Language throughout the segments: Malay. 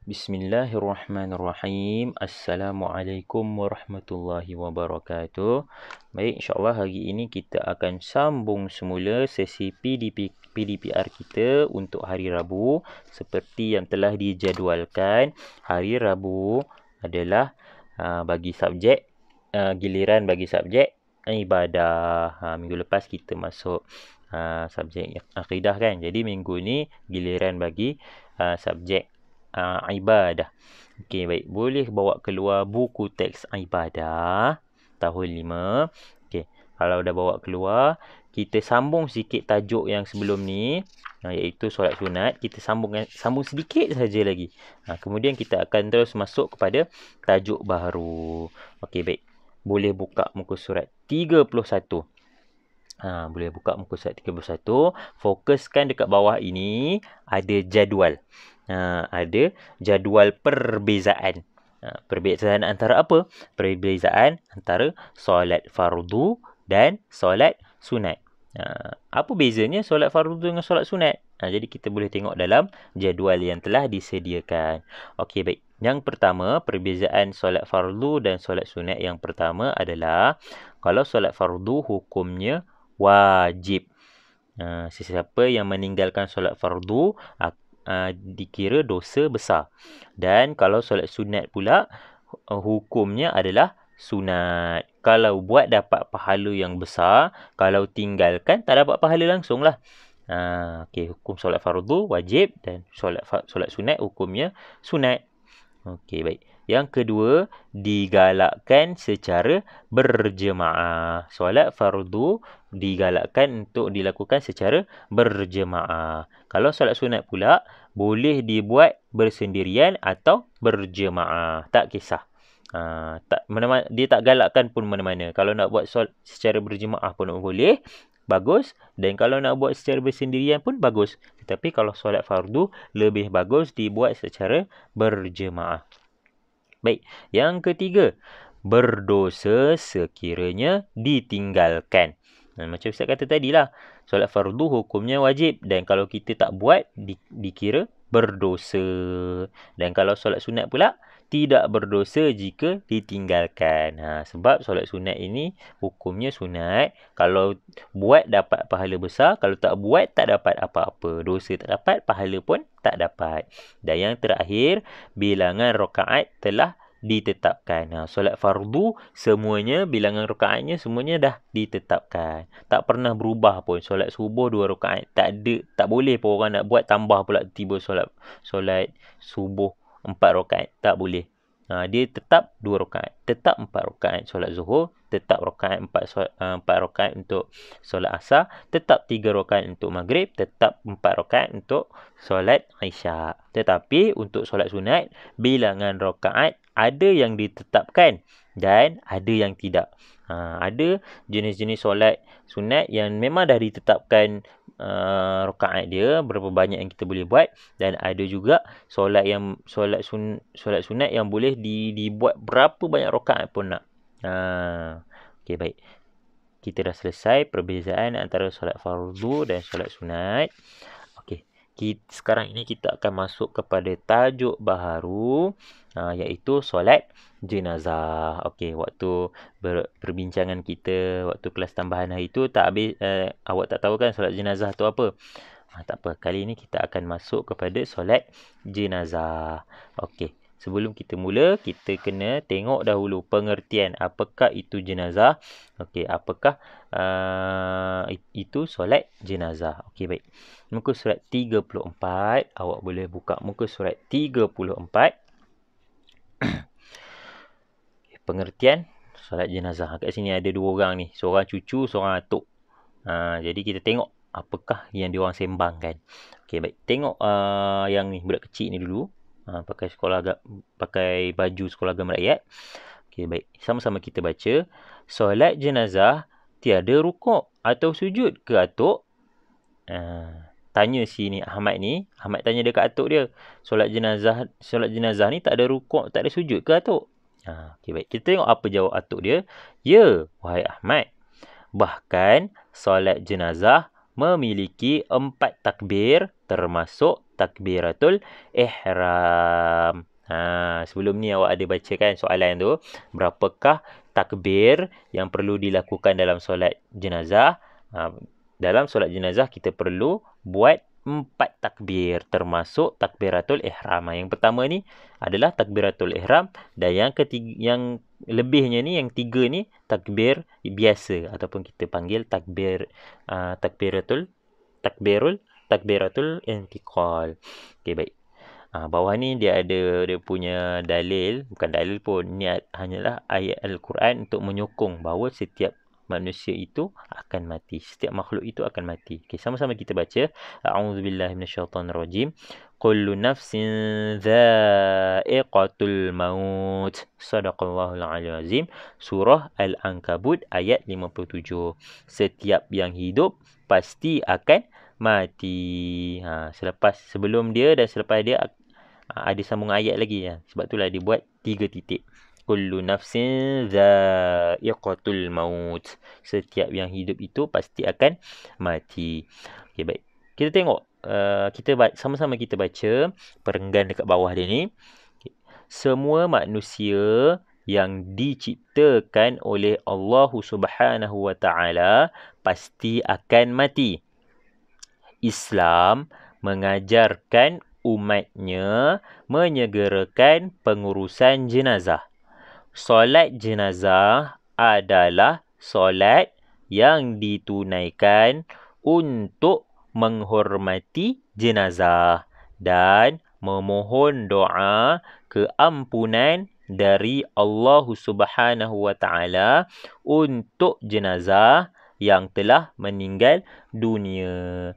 Bismillahirrahmanirrahim. Assalamualaikum warahmatullahi wabarakatuh. Baik, insyaAllah hari ini kita akan sambung semula sesi PDPR kita untuk hari Rabu. Seperti yang telah dijadualkan, hari Rabu adalah bagi subjek, giliran bagi subjek ibadah. Minggu lepas kita masuk subjek akidah kan. Jadi minggu ni giliran bagi subjek ibadah. Okey, baik. Boleh bawa keluar buku teks ibadah tahun 5. Okey, kalau dah bawa keluar, kita sambung sikit tajuk yang sebelum ni, iaitu solat sunat. Kita sambung sedikit saja lagi. Kemudian kita akan terus masuk kepada tajuk baru. Okey, baik. Boleh buka muka surat 31. Boleh buka muka surat 31. Fokuskan dekat bawah ini ada jadual. Ada jadual perbezaan. Perbezaan antara apa? Perbezaan antara solat fardu dan solat sunat. Apa bezanya solat fardu dengan solat sunat? Jadi kita boleh tengok dalam jadual yang telah disediakan. Okey, baik. Yang pertama, perbezaan solat fardu dan solat sunat yang pertama adalah kalau solat fardu hukumnya wajib. Sesiapa yang meninggalkan solat fardu dikira dosa besar. Dan kalau solat sunat pula hukumnya adalah sunat. Kalau buat dapat pahala yang besar, kalau tinggalkan tak dapat pahala langsung lah. Okey, hukum solat fardu wajib dan solat sunat hukumnya sunat. Okey, baik. Yang kedua, digalakkan secara berjemaah. Solat fardu digalakkan untuk dilakukan secara berjemaah. Kalau solat sunat pula, boleh dibuat bersendirian atau berjemaah. Tak kisah. Dia tak galakkan pun mana-mana. Kalau nak buat solat secara berjemaah pun boleh, bagus. Dan kalau nak buat secara bersendirian pun bagus. Tetapi kalau solat fardu, lebih bagus dibuat secara berjemaah. Baik, yang ketiga, berdosa sekiranya ditinggalkan. Macam Ustaz kata tadilah, solat fardu hukumnya wajib dan kalau kita tak buat dikira berdosa. Dan kalau solat sunat pula tidak berdosa jika ditinggalkan. Sebab solat sunat ini hukumnya sunat. Kalau buat dapat pahala besar, kalau tak buat tak dapat apa-apa. Dosa tak dapat, pahala pun tak dapat. Dan yang terakhir, bilangan rakaat telah ditetapkan. Solat fardu semuanya, bilangan rakaatnya semuanya dah ditetapkan. Tak pernah berubah pun. Solat subuh 2 rakaat. Tak boleh pun orang nak buat tambah pula tiba solat subuh 4 rakaat. Tak boleh. Dia tetap 2 rakaat. Tetap 4 rakaat solat zuhur. Tetap 4 rakaat untuk solat asar. Tetap 3 rakaat untuk maghrib. Tetap 4 rakaat untuk solat isyak. Tetapi untuk solat sunat, bilangan rakaat ada yang ditetapkan dan ada yang tidak. Ada jenis-jenis solat sunat yang memang dah ditetapkan rakaat dia berapa banyak yang kita boleh buat, dan ada juga solat sunat yang boleh dibuat berapa banyak rakaat pun nak. Okey, baik. Kita dah selesai perbezaan antara solat fardu dan solat sunat. Okey. Sekarang ini kita akan masuk kepada tajuk baharu, iaitu solat jenazah. Okey, waktu perbincangan kita waktu kelas tambahan hari itu tak habis, awak tak tahu kan solat jenazah tu apa? Tak apa, kali ini kita akan masuk kepada solat jenazah. Okey, sebelum kita mula, kita kena tengok dahulu pengertian apakah itu jenazah. Okey, apakah itu solat jenazah. Okey, baik. Muka surat 34, awak boleh buka muka surat 34. Pengertian solat jenazah. Kat sini ada 2 orang ni. Seorang cucu, seorang atuk. Jadi kita tengok apakah yang diorang sembangkan. Okey, baik. Tengok yang ni, budak kecil ni dulu. Pakai baju sekolah agama rakyat. Okey, baik. Sama-sama kita baca. Solat jenazah tiada rukuk atau sujud ke atuk? Tanya si ni Ahmad ni. Ahmad tanya dekat atuk dia. Solat jenazah ni tak ada rukuk, tak ada sujud ke atuk? Okey, baik. Kita tengok apa jawab atuk dia. Ya, wahai Ahmad. Bahkan solat jenazah memiliki 4 takbir termasuk takbiratul ihram. Sebelum ni awak ada baca kan soalan tu, berapakah takbir yang perlu dilakukan dalam solat jenazah? Dalam solat jenazah kita perlu buat 4 takbir termasuk takbiratul ihram. Yang pertama ni adalah takbiratul ihram, dan yang ketiga, yang lebihnya ni, yang 3 ni takbir biasa ataupun kita panggil takbiratul intiqal. Okey, baik. Bawah ni dia ada dia punya dalil, bukan dalil pun, ni hanyalah ayat Al-Quran untuk menyokong bahawa setiap manusia itu akan mati. Setiap makhluk itu akan mati. Okey, sama-sama kita baca. A'udzubillahi minasyaitonirrajim. Kullu nafsin dha'iqatul maut. Sadaqallahul azim. Surah Al-Ankabut ayat 57. Setiap yang hidup pasti akan mati. Sebelum dia dan selepas dia ada sambung ayat lagi. Sebab itulah dia buat 3 titik. Kullu nafsin dha'iqatul maut. Setiap yang hidup itu pasti akan mati. Okey, baik. Kita tengok. Sama-sama kita baca perenggan dekat bawah dia ni. Semua manusia yang diciptakan oleh Allah Subhanahu Wa Taala pasti akan mati. Islam mengajarkan umatnya menyegerakan pengurusan jenazah. Solat jenazah adalah solat yang ditunaikan untuk menghormati jenazah dan memohon doa keampunan dari Allah Subhanahu Wa Taala untuk jenazah yang telah meninggal dunia.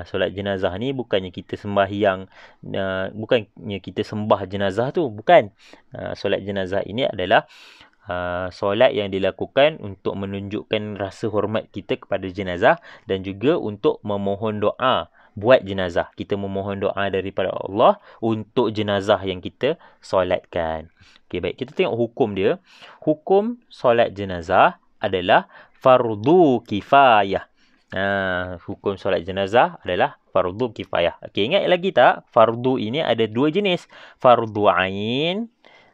Solat jenazah ni bukannya kita sembahyang, bukannya kita sembah jenazah tu, bukan. Solat jenazah ini adalah solat yang dilakukan untuk menunjukkan rasa hormat kita kepada jenazah dan juga untuk memohon doa buat jenazah. Kita memohon doa daripada Allah untuk jenazah yang kita solatkan. Okey, baik. Kita tengok hukum dia. Hukum solat jenazah adalah fardu kifayah. Hukum solat jenazah adalah fardu kifayah. Okey, ingat lagi tak? Fardu ini ada 2 jenis. Fardu ain,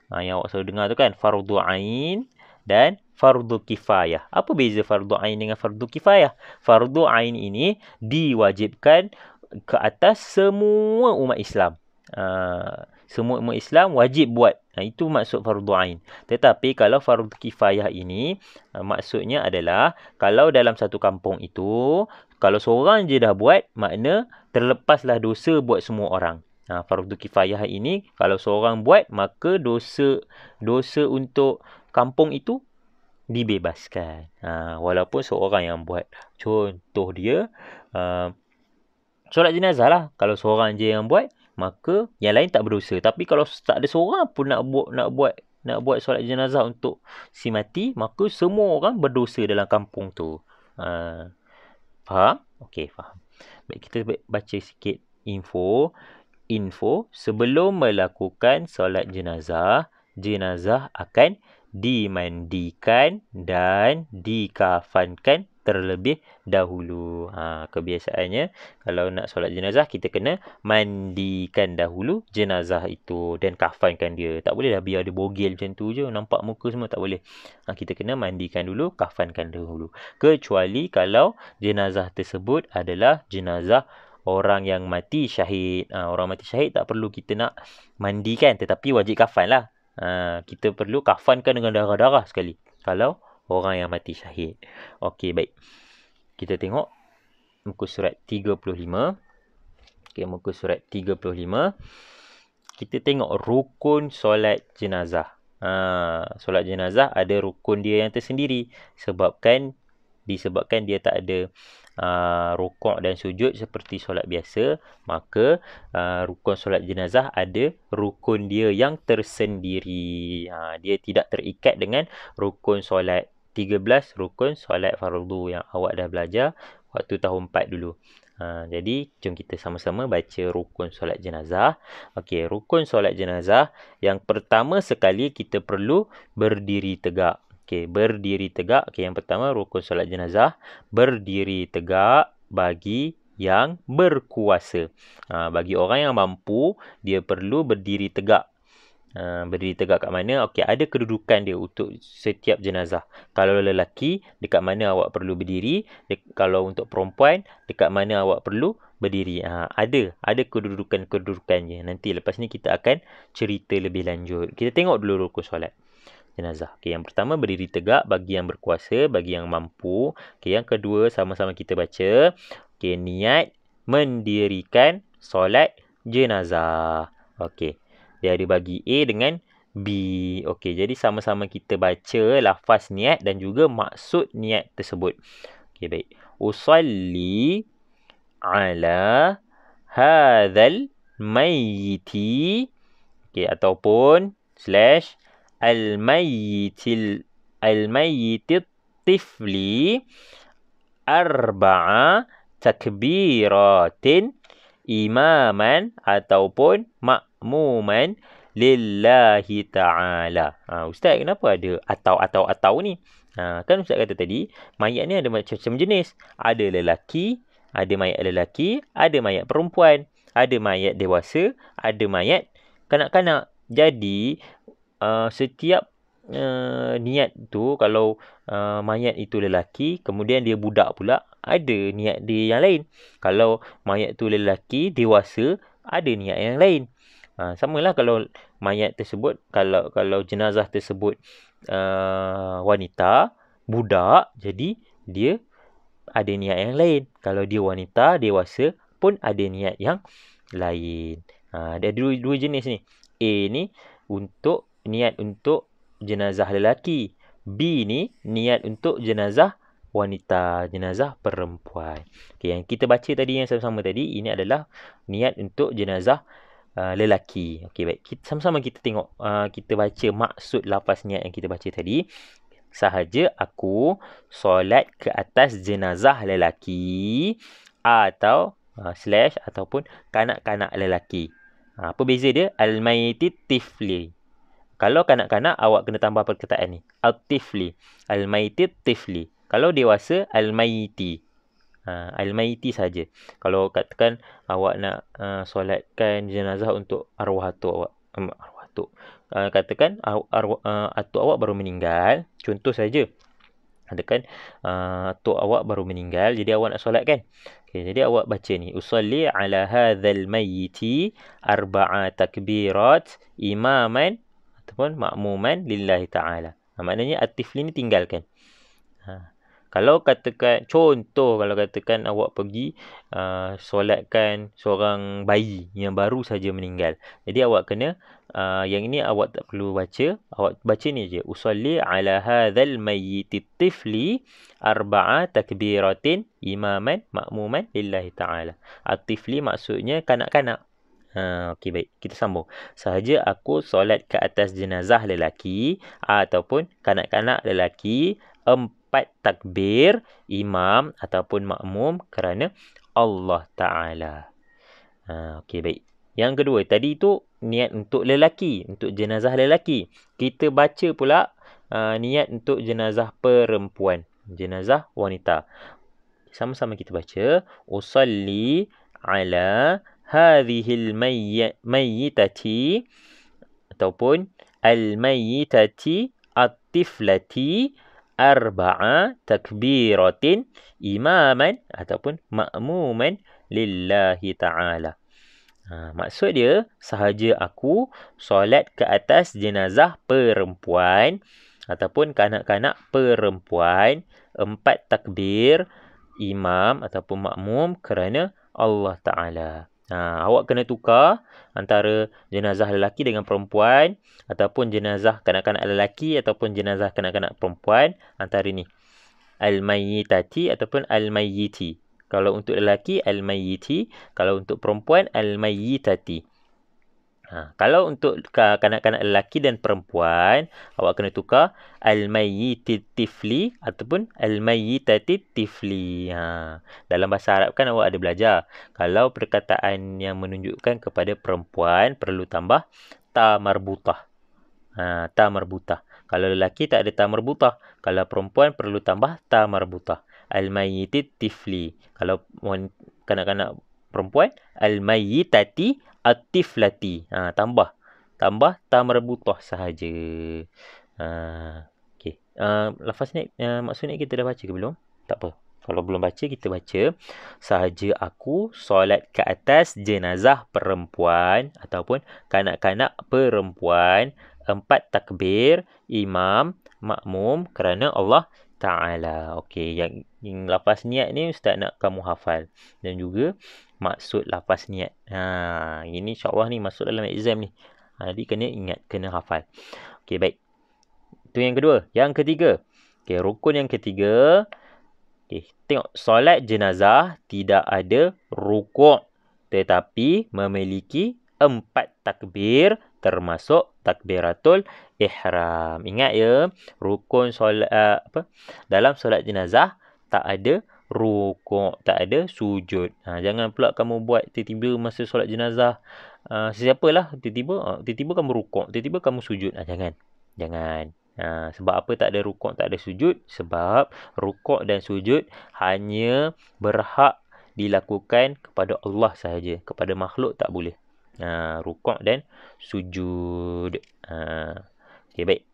yang awak selalu dengar tu kan, fardu ain dan fardu kifayah. Apa beza fardu ain dengan fardu kifayah? Fardu ain ini diwajibkan ke atas semua umat Islam. Semua umat Islam wajib buat. Itu maksud fardu ain. Tetapi kalau fardu kifayah ini, maksudnya adalah kalau dalam satu kampung itu, kalau seorang je dah buat, makna terlepaslah dosa buat semua orang. Fardu kifayah ini kalau seorang buat, maka dosa untuk kampung itu dibebaskan. Walaupun seorang yang buat. Contoh dia solat jenazah lah. Kalau seorang je yang buat, maka yang lain tak berdosa. Tapi kalau tak ada seorang pun nak buat solat jenazah untuk si mati, maka semua orang berdosa dalam kampung tu. Faham? Okey, faham. Baik, kita baca sikit info. Sebelum melakukan solat jenazah akan dimandikan dan dikafankan terlebih dahulu. Kebiasaannya kalau nak solat jenazah, kita kena mandikan dahulu jenazah itu dan kafankan dia. Tak boleh dah biar dia bogel macam tu je, nampak muka semua, tak boleh. Kita kena mandikan dulu, kafankan dahulu. Kecuali kalau jenazah tersebut adalah jenazah orang yang mati syahid. Orang mati syahid tak perlu kita nak mandikan, tetapi wajib kafan lah. Kita perlu kafankan dengan darah-darah sekali kalau orang yang mati syahid. Okey, baik. Kita tengok muka surat 35. Okey, muka surat 35. Kita tengok rukun solat jenazah. Solat jenazah ada rukun dia yang tersendiri. Disebabkan dia tak ada rukuk dan sujud seperti solat biasa, maka rukun solat jenazah ada rukun dia yang tersendiri. Dia tidak terikat dengan rukun solat 13 rukun solat fardu yang awak dah belajar waktu tahun 4 dulu. Jadi jom kita sama-sama baca rukun solat jenazah. Okey, rukun solat jenazah yang pertama sekali kita perlu berdiri tegak. Okey, berdiri tegak. Okey, yang pertama rukun solat jenazah, berdiri tegak bagi yang berkuasa. Bagi orang yang mampu, dia perlu berdiri tegak. Berdiri tegak kat mana? Okey, ada kedudukan dia untuk setiap jenazah. Kalau lelaki, dekat mana awak perlu berdiri. Kalau untuk perempuan, dekat mana awak perlu berdiri. Ada kedudukan-kedudukannya. Nanti lepas ni kita akan cerita lebih lanjut. Kita tengok dulu rukun solat jenazah. Okey, yang pertama berdiri tegak bagi yang berkuasa, bagi yang mampu. Okey, yang kedua sama-sama kita baca. Okey, niat mendirikan solat jenazah. Okey. Dia ada bagi A dengan B. Okey, jadi sama-sama kita baca lafaz niat dan juga maksud niat tersebut. Okey, baik. Usalli ala hadzal mayyiti. Okey, ataupun slash al-mayyitil tifli arba'a takbiratin imaman ataupun makmuman lillahi ta'ala. Ustaz, kenapa ada atau ni? Kan Ustaz kata tadi, mayat ni ada macam-macam jenis. Ada lelaki, ada mayat lelaki, ada mayat perempuan, ada mayat dewasa, ada mayat kanak-kanak. Jadi, setiap niat tu, kalau mayat itu lelaki, kemudian dia budak pula, ada niat dia yang lain. Kalau mayat tu lelaki, dewasa, ada niat yang lain. Samalah kalau mayat tersebut, kalau jenazah tersebut wanita, budak, jadi dia ada niat yang lain. Kalau dia wanita, dewasa pun ada niat yang lain. Ada dua jenis ni. A ni untuk niat untuk jenazah lelaki. B ni niat untuk jenazah wanita, jenazah perempuan. Okey, yang kita baca tadi yang sama-sama tadi, ini adalah niat untuk jenazah lelaki. Okey, baik. Sama-sama kita tengok, kita baca maksud lafaz niat yang kita baca tadi. Sahaja aku solat ke atas jenazah lelaki atau slash ataupun kanak-kanak lelaki. Apa beza dia? Al-mayyiti tifli. Kalau kanak-kanak, awak kena tambah perkataan ni. Al-tifli. Al-mayyiti tifli. Kalau dewasa, al-mayyiti. Al-mayyiti saja. Kalau katakan awak nak solatkan jenazah untuk arwah atuk awak. Arwah atuk. Katakan atuk awak baru meninggal. Contoh saja. Katakan atuk awak baru meninggal, jadi awak nak solat kan? Okay, jadi awak baca ni. Usalli ala hadzal mayyiti arba'a takbirat imaman ataupun makmuman lillahi ta'ala. Maknanya at-tifli ni tinggalkan. Kalau katakan, contoh kalau katakan awak pergi solatkan seorang bayi yang baru saja meninggal. Jadi awak kena, yang ini awak tak perlu baca. Awak baca ni je. Usalli ala hadzal mayyiti tifli arba'a takbiratin imaman makmuman lillahi ta'ala. At-tifli maksudnya kanak-kanak. Okey, baik. Kita sambung. Sahaja aku solat ke atas jenazah lelaki ataupun kanak-kanak lelaki 4 takbir imam ataupun makmum kerana Allah Ta'ala. Okey, baik. Yang kedua, tadi tu niat untuk lelaki, untuk jenazah lelaki. Kita baca pula niat untuk jenazah perempuan, jenazah wanita. Sama-sama kita baca. Usalli ala hadhil mayyitati ataupun al-mayyitati at-tiflati arba'a takbiratin imaman ataupun makmuman lillahi ta'ala. Maksud dia, sahaja aku solat ke atas jenazah perempuan ataupun kanak-kanak perempuan 4 takbir imam ataupun makmum kerana Allah Ta'ala. Awak kena tukar antara jenazah lelaki dengan perempuan ataupun jenazah kanak-kanak lelaki ataupun jenazah kanak-kanak perempuan. Antara ni al-mayyitati ataupun al-mayyiti. Kalau untuk lelaki al-mayyiti, kalau untuk perempuan al-mayyitati. Kalau untuk kanak-kanak lelaki dan perempuan, awak kena tukar al-mayyiti tifli ataupun al-mayyitati tifli. Dalam bahasa Arab kan awak ada belajar. Kalau perkataan yang menunjukkan kepada perempuan perlu tambah ta marbutah. Ta marbutah. Kalau lelaki tak ada ta marbutah. Kalau perempuan perlu tambah ta marbutah. Al-mayyiti tifli. Kalau kanak-kanak perempuan, al-mayyitati at-tiflati. Tambah ta marbutah sahaja. Okey. Lafaz ni maksud ni kita dah baca ke belum? Tak apa. Kalau belum baca, kita baca. Sahaja aku solat ke atas jenazah perempuan ataupun kanak-kanak perempuan 4 takbir, imam, makmum kerana Allah Ta'ala. Okey, yang lafaz niat ni Ustaz nak kamu hafal. Dan juga maksud lafaz niat. Ini insyaAllah ni masuk dalam exam ni. Jadi kena ingat, kena hafal. Okey, baik. Itu yang kedua. Yang ketiga. Okey, rukun yang ketiga. Okey, tengok. Solat jenazah tidak ada rukuk, tetapi memiliki 4 takbir termasuk takbiratul ihram. Ingat ya, rukun solat dalam solat jenazah tak ada rukuk, tak ada sujud. Jangan pula kamu buat tiba-tiba masa solat jenazah sesiapalah tiba-tiba kamu rukuk, tiba-tiba kamu sujud. Jangan. Sebab apa tak ada rukuk, tak ada sujud? Sebab rukuk dan sujud hanya berhak dilakukan kepada Allah sahaja. Kepada makhluk tak boleh. Rukuk dan sujud. Okey, baik.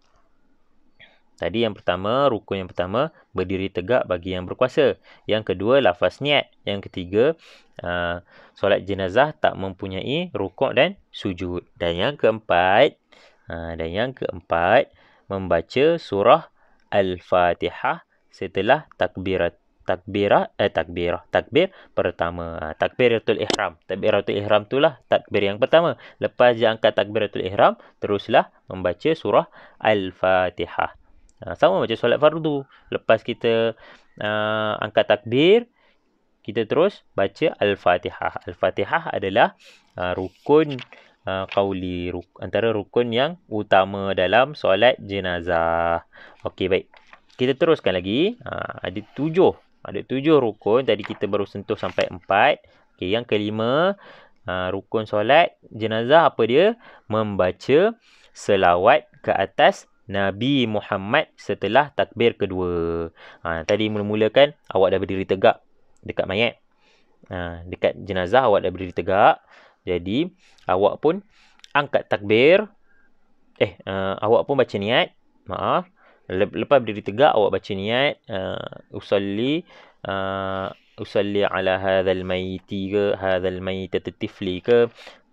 Tadi yang pertama, rukun yang pertama, berdiri tegak bagi yang berkuasa. Yang kedua, lafaz niat. Yang ketiga, solat jenazah tak mempunyai rukuk dan sujud. Dan yang keempat, membaca surah Al-Fatihah setelah takbir pertama. Takbiratul ihram. Takbiratul ihram itulah takbir yang pertama. Lepas dia angkat takbiratul ihram, teruslah membaca surah Al-Fatihah. Sama macam solat fardu. Lepas kita angkat takbir, kita terus baca Al-Fatihah. Al-Fatihah adalah rukun qauli, antara rukun yang utama dalam solat jenazah. Okey, baik. Kita teruskan lagi. Ada 7 rukun. Tadi kita baru sentuh sampai 4. Okey, yang kelima, rukun solat jenazah apa dia? Membaca selawat ke atas Nabi Muhammad setelah takbir kedua. Tadi mula-mula kan awak dah berdiri tegak dekat mayat. Dekat jenazah awak dah berdiri tegak. Jadi awak pun angkat takbir. Awak pun baca niat. Maaf. Lepas berdiri tegak awak baca niat. Usalli ala hadzal mayyiti ke, hadzal mayyitati tifli ke,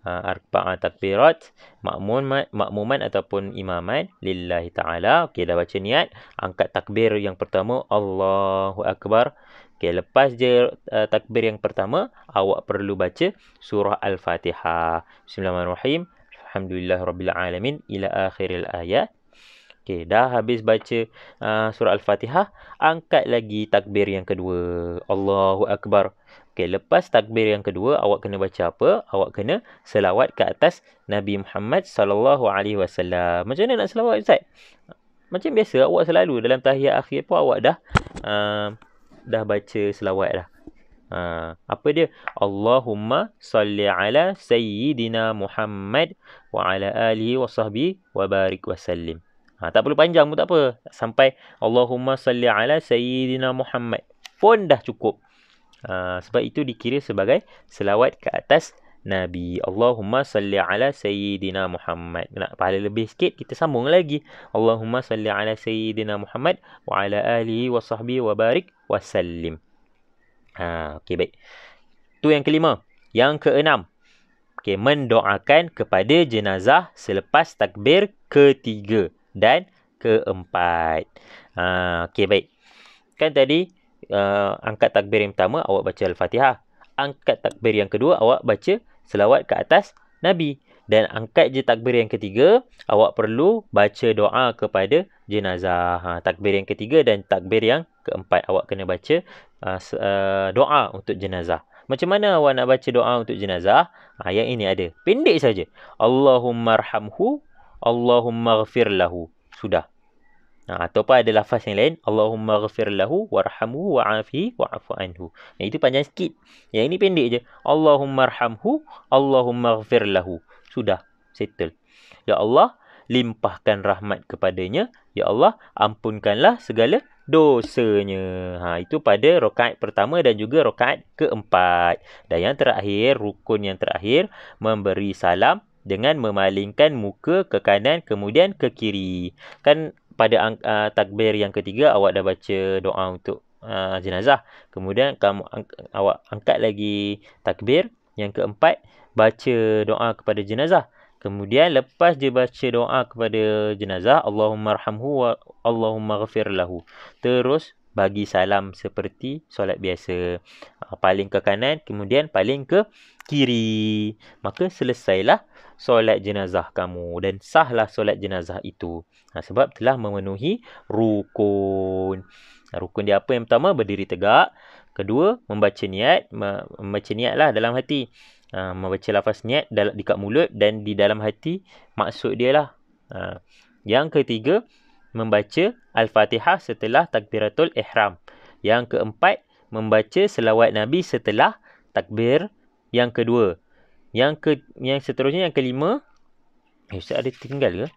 arba'a takbirat, makmuman ataupun imaman lillahi ta'ala. Okey, dah baca niat. Angkat takbir yang pertama, Allahu Akbar. Okey, lepas je takbir yang pertama, awak perlu baca surah Al-Fatihah. Bismillahirrahmanirrahim. Alhamdulillahirrabbilalamin ila akhiril ayat. Okey, dah habis baca surah Al-Fatihah, angkat lagi takbir yang kedua, Allahu Akbar. Okey, lepas takbir yang kedua, awak kena baca apa? Awak kena selawat ke atas Nabi Muhammad sallallahu alaihi wasallam. Macam mana nak selawat, Ustaz? Macam biasa awak selalu dalam tahiyat akhir pun awak dah baca selawat dah. Apa dia? Allahumma salli ala sayyidina Muhammad wa ala alihi wa sahbihi wa barik wa sallim. Tak perlu panjang pun tak apa. Sampai Allahumma salli ala sayyidina Muhammad pun dah cukup. Sebab itu dikira sebagai selawat ke atas Nabi. Allahumma salli ala sayyidina Muhammad. Nak pahala lebih sikit, kita sambung lagi. Allahumma salli ala sayyidina Muhammad wa ala alihi wa sahbihi wa barik wa sallim. Okey, baik. Itu yang kelima. Yang keenam. Okey, mendoakan kepada jenazah selepas takbir ketiga dan keempat. Okey, baik. Kan tadi angkat takbir yang pertama awak baca Al-Fatihah. Angkat takbir yang kedua awak baca selawat ke atas Nabi. Dan angkat je takbir yang ketiga, awak perlu baca doa kepada jenazah. Takbir yang ketiga dan takbir yang keempat awak kena baca doa untuk jenazah. Macam mana awak nak baca doa untuk jenazah? Yang ini ada. Pendek saja. Allahumma arhamhu, Allahumma ghafir lahu. Sudah. Ataupun ada lafaz yang lain. Allahumma ghafir lahu, warhamhu, wa'afihi, wa'afu anhu. Itu panjang sikit. Yang ini pendek je. Allahumma arhamhu, Allahumma ghafir lahu. Sudah. Settle. Ya Allah, limpahkan rahmat kepadanya. Ya Allah, ampunkanlah segala dosanya. Itu pada rakaat pertama dan juga rakaat keempat. Dan yang terakhir, rukun yang terakhir, memberi salam dengan memalingkan muka ke kanan kemudian ke kiri. Kan pada takbir yang ketiga awak dah baca doa untuk jenazah. Kemudian awak angkat lagi takbir yang keempat, baca doa kepada jenazah. Kemudian lepas dia baca doa kepada jenazah, Allahumma arhamhu wa Allahumma ghafir lahu, terus bagi salam seperti solat biasa. Paling ke kanan, kemudian paling ke kiri. Maka selesailah solat jenazah kamu dan sahlah solat jenazah itu. Sebab telah memenuhi rukun. Rukun dia apa? Yang pertama, berdiri tegak. Kedua, membaca niat. Membaca niat lah dalam hati. Membaca lafaz niat dekat mulut dan di dalam hati maksud dia lah. Yang ketiga, membaca Al-Fatihah setelah takbiratul ihram. Yang keempat, membaca selawat Nabi setelah takbir yang kedua. Yang seterusnya, yang kelima, Ustaz ada tertinggal ke?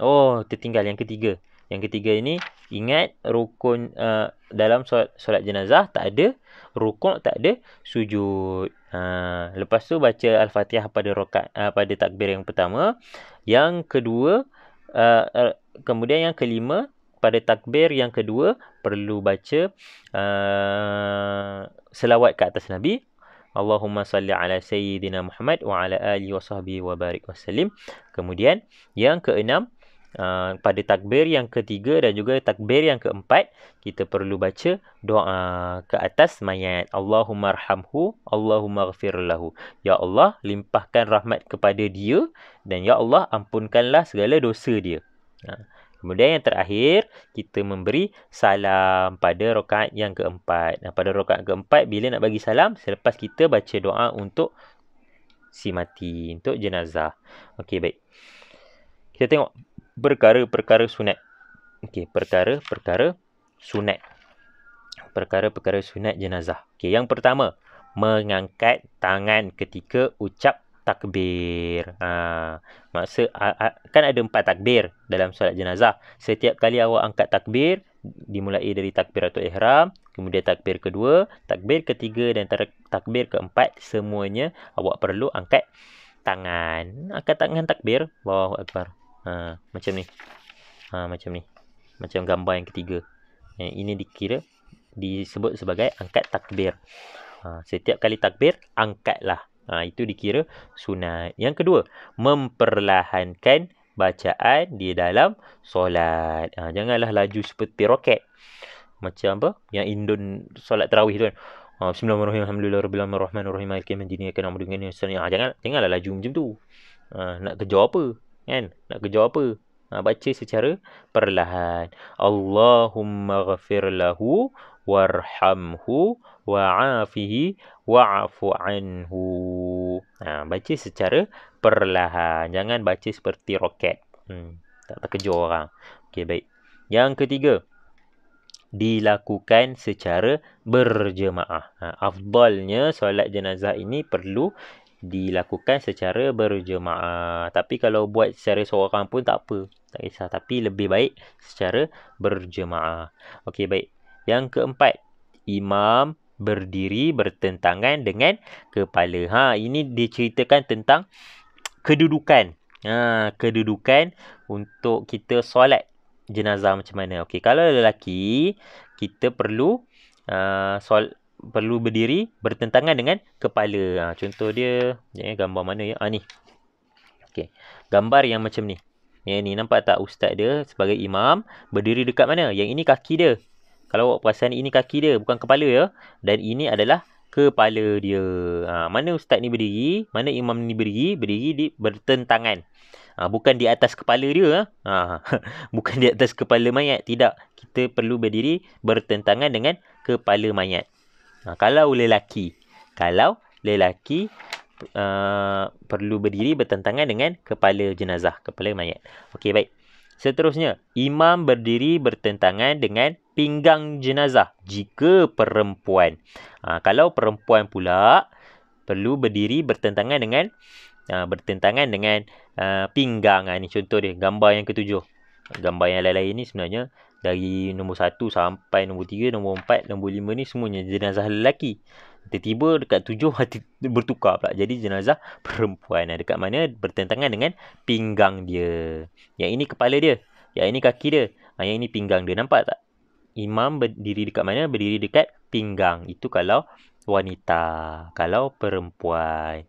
Oh, tertinggal yang ketiga. Yang ketiga ini, ingat rukun dalam solat jenazah tak ada rukuk, tak ada sujud. Lepas tu baca Al-Fatihah pada takbir yang pertama. Yang kedua, kemudian yang kelima, pada takbir yang kedua perlu baca selawat ke atas Nabi. Allahumma salli ala sayyidina Muhammad wa ala alihi wa sahbihi wa barik wasallim. Kemudian yang keenam, pada takbir yang ketiga dan juga takbir yang keempat, kita perlu baca doa ke atas mayat. Allahumma arhamhu, Allahumma ghafir lahu. Ya Allah, limpahkan rahmat kepada dia dan ya Allah, ampunkanlah segala dosa dia. Kemudian yang terakhir, kita memberi salam pada rakaat yang keempat. Pada rakaat keempat, bila nak bagi salam, selepas kita baca doa untuk si mati, untuk jenazah. Okey, baik. Kita tengok perkara-perkara sunat. Okey, perkara-perkara sunat. Perkara-perkara sunat jenazah. Okey, yang pertama, mengangkat tangan ketika ucap takbir. Maksud kan ada 4 takbir dalam solat jenazah. Setiap kali awak angkat takbir, dimulai dari takbiratul ihram, kemudian takbir kedua, takbir ketiga dan takbir keempat, semuanya awak perlu angkat tangan. Angkat tangan takbir, Allahu akbar. Macam ni. Macam ni. Macam gambar yang ketiga. Ini disebut sebagai angkat takbir. Setiap kali takbir, angkatlah. Itu dikira sunat. Yang kedua, memperlahankan bacaan di dalam solat. Janganlah laju seperti roket. Macam apa? Yang Indon solat tarawih tu kan. Bismillahirrahmanirrahim. Alhamdulillahirrahmanirrahim. Maliki yaumiddin. Janganlah laju macam tu. Nak kejar apa? Kan? Nak kejar apa? Baca secara perlahan. Allahumma ghafir lahu warhamhu wa'afihi wa'afu anhu. Baca secara perlahan. Jangan baca seperti roket. Tak terkejar orang. Okey, baik. Yang ketiga, dilakukan secara berjemaah. Afdalnya solat jenazah ini perlu dilakukan secara berjemaah. Tapi kalau buat secara seorang pun tak apa, tak kisah. Tapi lebih baik secara berjemaah. Okey, baik. Yang keempat, imam berdiri bertentangan dengan kepala. Ini diceritakan tentang kedudukan. Kedudukan untuk kita solat jenazah macam mana. Okey, kalau lelaki, kita perlu perlu berdiri bertentangan dengan kepala. Contoh dia, gambar mana ya? Ni. Okey. Gambar yang macam ni. Yang ni, nampak tak ustaz dia sebagai imam berdiri dekat mana? Yang ini kaki dia. Kalau awak perasan, ini kaki dia, bukan kepala ya. Dan ini adalah kepala dia. Mana ustaz ni berdiri, mana imam ni berdiri di bertentangan. Bukan di atas kepala dia. Bukan di atas kepala mayat. Tidak. Kita perlu berdiri bertentangan dengan kepala mayat. Kalau lelaki perlu berdiri bertentangan dengan kepala jenazah, kepala mayat. Okey, baik. Seterusnya, imam berdiri bertentangan dengan pinggang jenazah jika perempuan. Kalau perempuan pula perlu berdiri bertentangan dengan bertentangan dengan pinggang. Ni contoh dia, gambar yang ketujuh. Gambar yang lain-lain ni sebenarnya dari nombor 1 sampai nombor 3, nombor 4, nombor 5 ni semuanya jenazah lelaki. Tiba-tiba dekat 7 hati bertukar pula jadi jenazah perempuan. Dekat mana bertentangan dengan pinggang dia. Yang ini kepala dia, yang ini kaki dia, yang ini pinggang dia. Nampak tak? Imam berdiri dekat mana? Berdiri dekat pinggang. Itu kalau wanita. Kalau perempuan.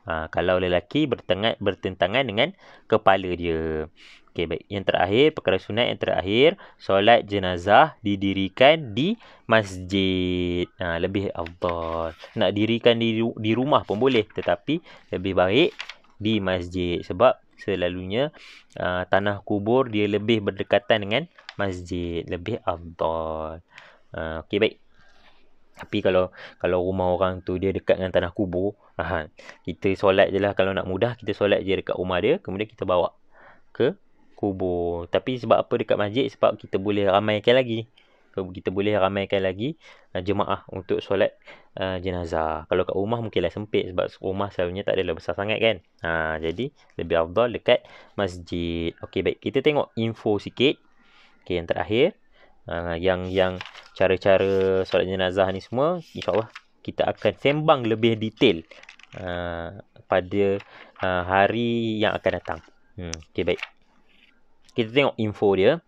Kalau lelaki bertentangan dengan kepala dia. Okey, baik. Yang terakhir, perkara sunat yang terakhir, solat jenazah didirikan di masjid. Lebih afdal. Nak dirikan di rumah pun boleh, tetapi lebih baik di masjid. Sebab selalunya tanah kubur dia lebih berdekatan dengan masjid, lebih afdal. Okey, baik. Tapi kalau rumah orang tu dia dekat dengan tanah kubur, kita solat je lah. Kalau nak mudah, kita solat je dekat rumah dia, kemudian kita bawa ke kubur. Tapi sebab apa dekat masjid? Sebab kita boleh ramaikan lagi. Kita boleh ramaikan lagi jemaah untuk solat jenazah. Kalau kat rumah mungkinlah sempit, sebab rumah selalunya tak adalah besar sangat kan. Jadi lebih afdal dekat masjid. Okey, baik. Kita tengok info sikit. Okey, yang terakhir, yang cara-cara solat jenazah ni semua, insya-Allah kita akan sembang lebih detail pada hari yang akan datang. Okey, baik. Kita tengok info dia.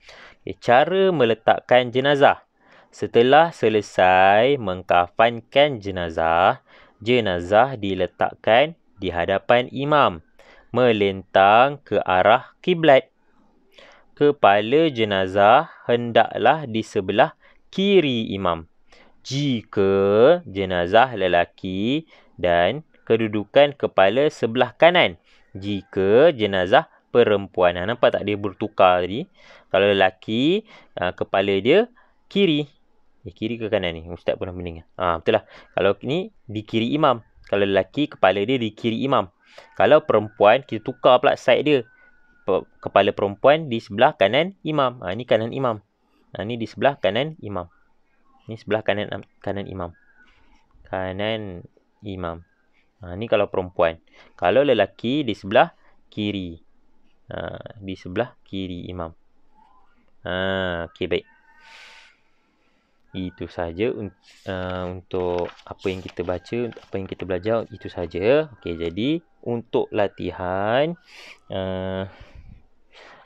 Cara meletakkan jenazah. Setelah selesai mengkafankan jenazah, jenazah diletakkan di hadapan imam, melentang ke arah kiblat. Kepala jenazah hendaklah di sebelah kiri imam jika jenazah lelaki, dan kedudukan kepala sebelah kanan jika jenazah perempuan. Nampak tak dia bertukar tadi? Kalau lelaki, kepala dia kiri. Kiri ke kanan ni? Ustaz pernah mendengar. Betul lah. Kalau ni di kiri imam. Kalau lelaki, kepala dia di kiri imam. Kalau perempuan, kita tukar pula side dia. Kepala perempuan di sebelah kanan imam. Ni kanan imam. Ni di sebelah kanan imam. Ni sebelah kanan imam. Kanan imam. Ni kalau perempuan. Kalau lelaki di sebelah kiri. Di sebelah kiri imam. Okey, baik. Itu saja untuk apa yang kita baca, apa yang kita belajar, itu saja. Okey, jadi untuk latihan,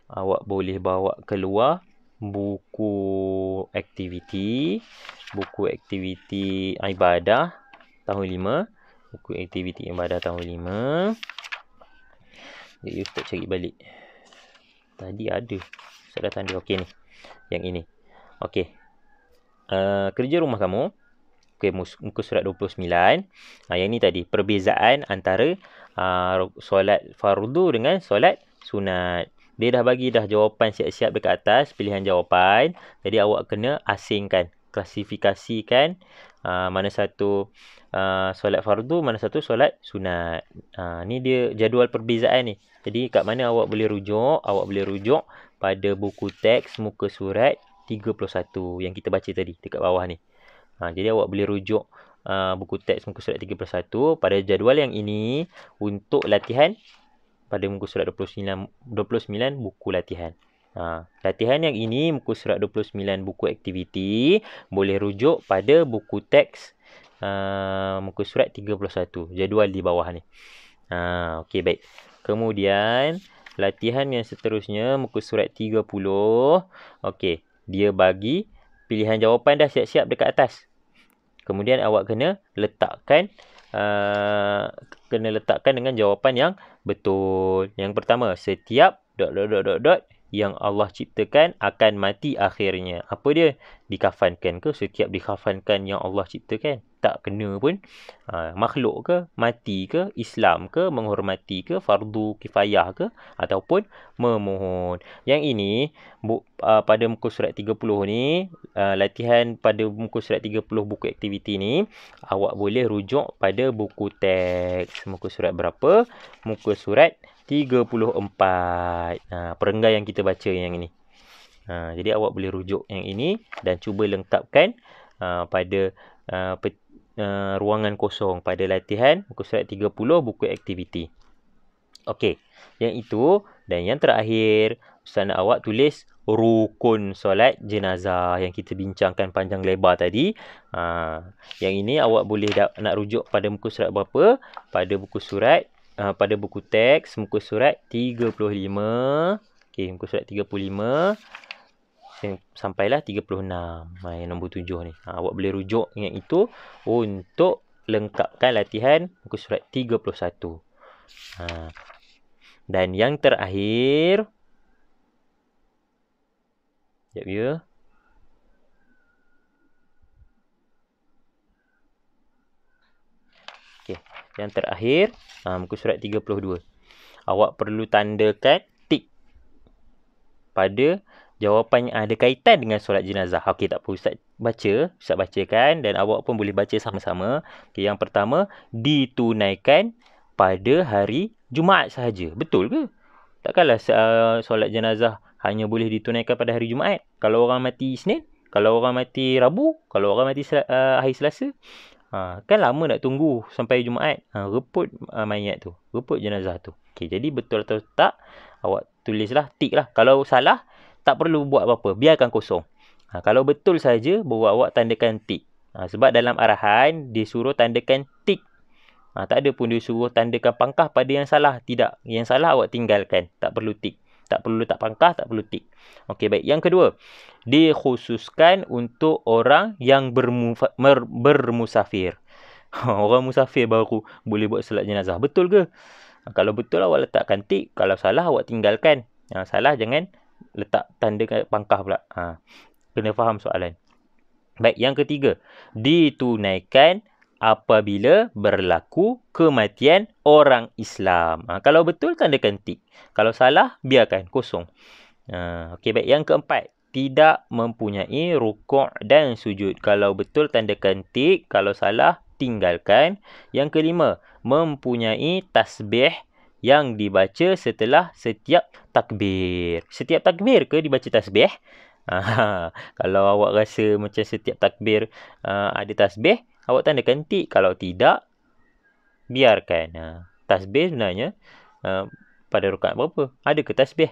awak boleh bawa keluar buku aktiviti ibadah tahun 5. Buku aktiviti ibadah tahun 5. Jadi Ustaz cari balik. Tadi ada. Saya dah tanda. Okey ni. Yang ini. Okey. Kerja rumah kamu. Okey, muka surat 29. Yang ni tadi. Perbezaan antara solat fardu dengan solat sunat. Dia dah bagi dah jawapan siap-siap dekat atas. Pilihan jawapan. Jadi awak kena asingkan. Klasifikasikan mana satu solat fardu, mana satu solat sunat. Ni dia jadual perbezaan ni. Jadi kat mana awak boleh rujuk? Awak boleh rujuk pada buku teks muka surat 31 yang kita baca tadi dekat bawah ni. Jadi awak boleh rujuk buku teks muka surat 31 pada jadual yang ini untuk latihan pada muka surat 29 buku latihan. Latihan yang ini muka surat 29 buku aktiviti boleh rujuk pada buku teks muka surat 31 jadual di bawah ni. Okey, baik. Kemudian latihan yang seterusnya muka surat 30. Okey, dia bagi pilihan jawapan dah siap-siap dekat atas. Kemudian awak kena letakkan dengan jawapan yang betul. Yang pertama, setiap ... yang Allah ciptakan akan mati akhirnya. Apa dia? Dikafankan ke? Setiap dikafankan yang Allah ciptakan? Tak kena pun. Makhluk ke? Mati ke? Islam ke? Menghormati ke? Fardu kifayah ke? Ataupun memohon. Yang ini pada muka surat 30 ni, latihan pada muka surat 30 buku aktiviti ni, awak boleh rujuk pada buku teks. Muka surat berapa? Muka surat 34. Perenggan yang kita baca yang ini. Jadi awak boleh rujuk yang ini dan cuba lengkapkan pada ruangan kosong pada latihan muka surat 30 buku aktiviti. Okey, yang itu dan yang terakhir, Ustaz nak awak tulis rukun solat jenazah yang kita bincangkan panjang lebar tadi. Yang ini awak boleh nak rujuk pada muka surat berapa? Pada buku surat, pada buku teks muka surat 35. Okey, muka surat 35 sampailah 36. Yang nombor 7 ni. Awak boleh rujuk yang itu untuk lengkapkan latihan muka surat 31. Dan yang terakhir, sekejap ya. Okey, yang terakhir, muka surat 32. Awak perlu tandakan tik pada jawapan yang ada kaitan dengan solat jenazah. Okey, tak apa, Ustaz bacakan dan awak pun boleh baca sama-sama. Okey, yang pertama, ditunaikan pada hari Jumaat sahaja. Betul ke? Takkanlah solat jenazah hanya boleh ditunaikan pada hari Jumaat. Kalau orang mati Isnin, kalau orang mati Rabu, kalau orang mati hari Selasa, kan lama nak tunggu sampai Jumaat. Reput mayat tu, reput jenazah tu. Okey, jadi betul atau tak, awak tulislah, tik lah. Kalau salah, tak perlu buat apa-apa, biarkan kosong. Kalau betul saja, baru awak tandakan tik. Sebab dalam arahan, dia suruh tandakan tik. Tak ada pun dia suruh tandakan pangkah pada yang salah. Tidak. Yang salah awak tinggalkan. Tak perlu tik. Tak perlu letak pangkah, tak perlu tik. Okey, baik. Yang kedua, dikhususkan untuk orang yang bermusafir. Orang musafir baru boleh buat solat jenazah. Betul ke? Kalau betul, awak letakkan tik. Kalau salah, awak tinggalkan. Salah, jangan letak tanda pangkah pula. Kena faham soalan. Baik, yang ketiga, ditunaikan apabila berlaku kematian orang Islam. Kalau betul, tandakan tik. Kalau salah, biarkan kosong. Okey, baik. Yang keempat, tidak mempunyai rukuk dan sujud. Kalau betul, tandakan tik. Kalau salah, tinggalkan. Yang kelima, mempunyai tasbih yang dibaca setelah setiap takbir. Setiap takbir ke dibaca tasbih? Kalau awak rasa macam setiap takbir ada tasbih, awak tandakan tik. Kalau tidak, biarkan. Tasbih sebenarnya pada rakaat berapa? Ada ke tasbih?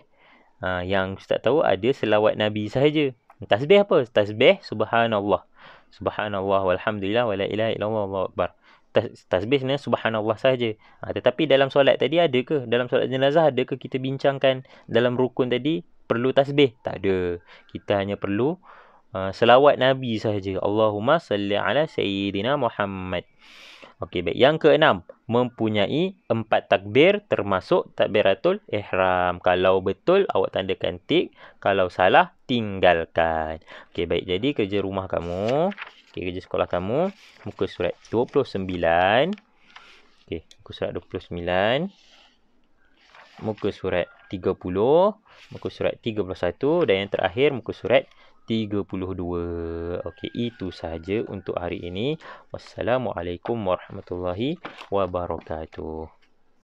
Yang Ustaz tahu ada selawat Nabi sahaja. Tasbih apa? Tasbih subhanallah. Subhanallah walhamdulillah wala ilaha illallah wallahu akbar. Tasbih sebenarnya subhanallah sahaja. Tetapi dalam solat tadi ada ke? Dalam solat jenazah ada ke kita bincangkan dalam rukun tadi perlu tasbih? Tak ada. Kita hanya perlu selawat Nabi sahaja. Allahumma salli ala sayyidina Muhammad. Okey, baik. Yang keenam, mempunyai 4 takbir termasuk takbiratul ihram. Kalau betul, awak tandakan tik. Kalau salah, tinggalkan. Okey, baik. Jadi, kerja rumah kamu, kerja sekolah kamu, muka surat 29. Okey, muka surat 29. Muka surat 30. Muka surat 31. Dan yang terakhir, muka surat 32. Okey, itu sahaja untuk hari ini. Wassalamualaikum warahmatullahi wabarakatuh.